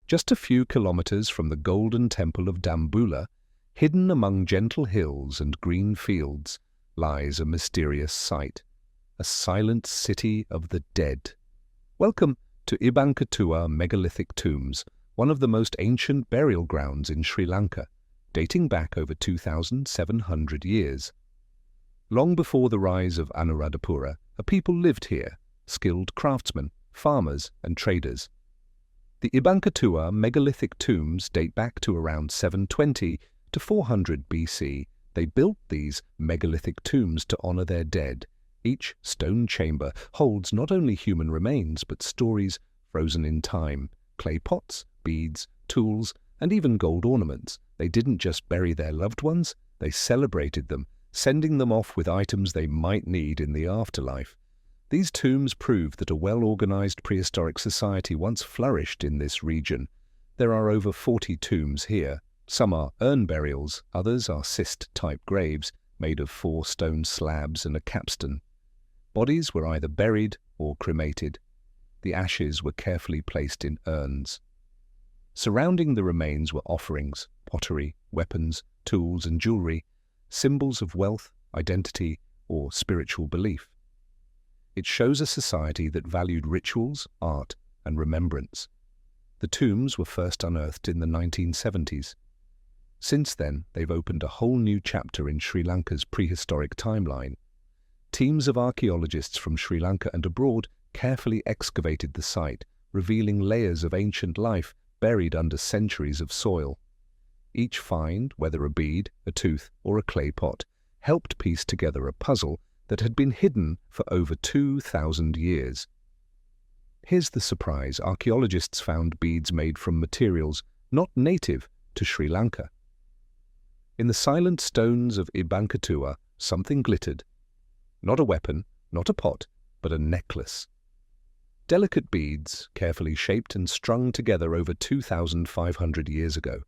Just a few kilometers from the Golden Temple of Dambulla, hidden among gentle hills and green fields, lies a mysterious site, a silent city of the dead. Welcome to Ibbankatuwa Megalithic Tombs, one of the most ancient burial grounds in Sri Lanka, dating back over 2,700 years. Long before the rise of Anuradhapura, a people lived here, skilled craftsmen, farmers and traders. The Ibbankatuwa Megalithic Tombs date back to around 720 to 400 BC. They built these megalithic tombs to honor their dead. Each stone chamber holds not only human remains but stories frozen in time, clay pots, beads, tools, and even gold ornaments. They didn't just bury their loved ones, they celebrated them, sending them off with items they might need in the afterlife. These tombs prove that a well-organized prehistoric society once flourished in this region. There are over 40 tombs here. Some are urn burials, others are cist-type graves made of 4 stone slabs and a capstone. Bodies were either buried or cremated. The ashes were carefully placed in urns. Surrounding the remains were offerings, pottery, weapons, tools and jewelry, symbols of wealth, identity, or spiritual belief. It shows a society that valued rituals, art, and remembrance. The tombs were first unearthed in the 1970s. Since then, they've opened a whole new chapter in Sri Lanka's prehistoric timeline. Teams of archaeologists from Sri Lanka and abroad carefully excavated the site, revealing layers of ancient life buried under centuries of soil. Each find, whether a bead, a tooth, or a clay pot, helped piece together a puzzle that had been hidden for over 2,000 years. Here's the surprise: archaeologists found beads made from materials not native to Sri Lanka. In the silent stones of Ibbankatuwa, something glittered. Not a weapon, not a pot, but a necklace. Delicate beads, carefully shaped and strung together over 2,500 years ago.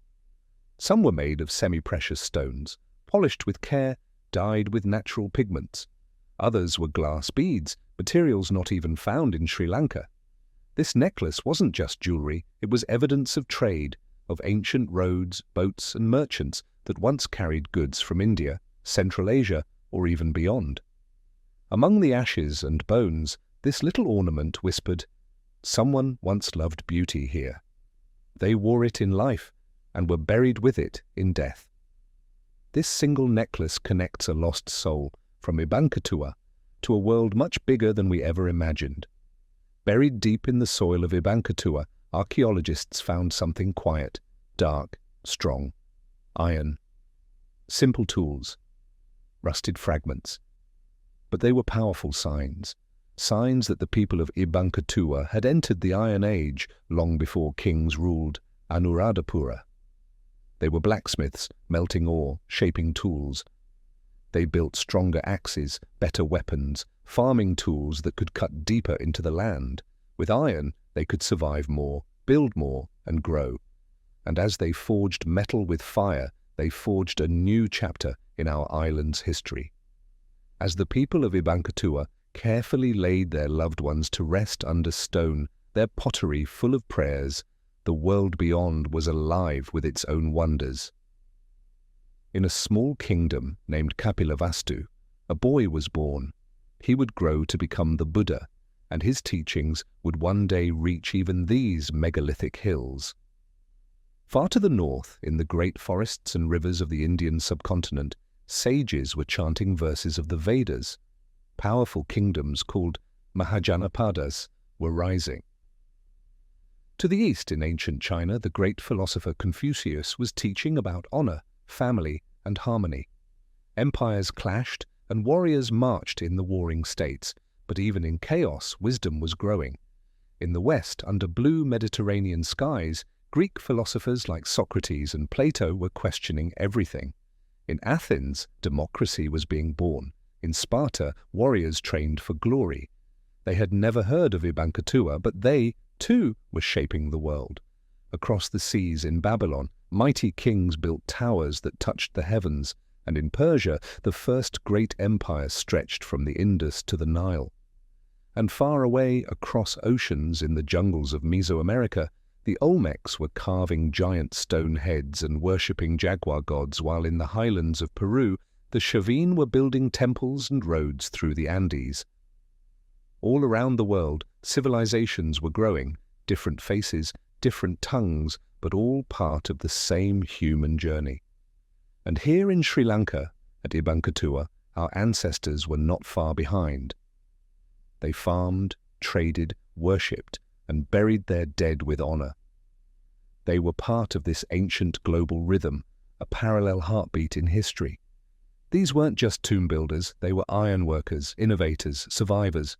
Some were made of semi-precious stones, polished with care, dyed with natural pigments. Others were glass beads, materials not even found in Sri Lanka. This necklace wasn't just jewelry, it was evidence of trade, of ancient roads, boats and merchants that once carried goods from India, Central Asia, or even beyond. Among the ashes and bones, this little ornament whispered, "Someone once loved beauty here. They wore it in life and were buried with it in death." This single necklace connects a lost soul from Ibbankatuwa to a world much bigger than we ever imagined. Buried deep in the soil of Ibbankatuwa, archaeologists found something quiet, dark, strong: iron. Simple tools, rusted fragments. But they were powerful signs that the people of Ibbankatuwa had entered the Iron Age long before kings ruled Anuradhapura. They were blacksmiths, melting ore, shaping tools. They built stronger axes, better weapons, farming tools that could cut deeper into the land. With iron, they could survive more, build more, and grow. And as they forged metal with fire, they forged a new chapter in our island's history. As the people of Ibbankatuwa carefully laid their loved ones to rest under stone, their pottery full of prayers, the world beyond was alive with its own wonders. In a small kingdom named Kapilavastu, a boy was born. He would grow to become the Buddha, and his teachings would one day reach even these megalithic hills. Far to the north, in the great forests and rivers of the Indian subcontinent, sages were chanting verses of the Vedas. Powerful kingdoms called Mahajanapadas were rising. To the east, in ancient China, the great philosopher Confucius was teaching about honor, family, and harmony. Empires clashed and warriors marched in the warring states, but even in chaos, wisdom was growing. In the west, under blue Mediterranean skies, Greek philosophers like Socrates and Plato were questioning everything. In Athens, democracy was being born. In Sparta, warriors trained for glory. They had never heard of Ibbankatuwa, but they, too, were shaping the world. Across the seas in Babylon, mighty kings built towers that touched the heavens, and in Persia, the first great empire stretched from the Indus to the Nile. And far away, across oceans in the jungles of Mesoamerica, The Olmecs were carving giant stone heads and worshipping jaguar gods, while in the highlands of Peru, the Chavin were building temples and roads through the Andes. All around the world, civilizations were growing, different faces, different tongues, but all part of the same human journey. And here in Sri Lanka, at Ibbankatuwa, our ancestors were not far behind. They farmed, traded, worshipped, and buried their dead with honor. They were part of this ancient global rhythm, a parallel heartbeat in history. These weren't just tomb builders, they were ironworkers, innovators, survivors.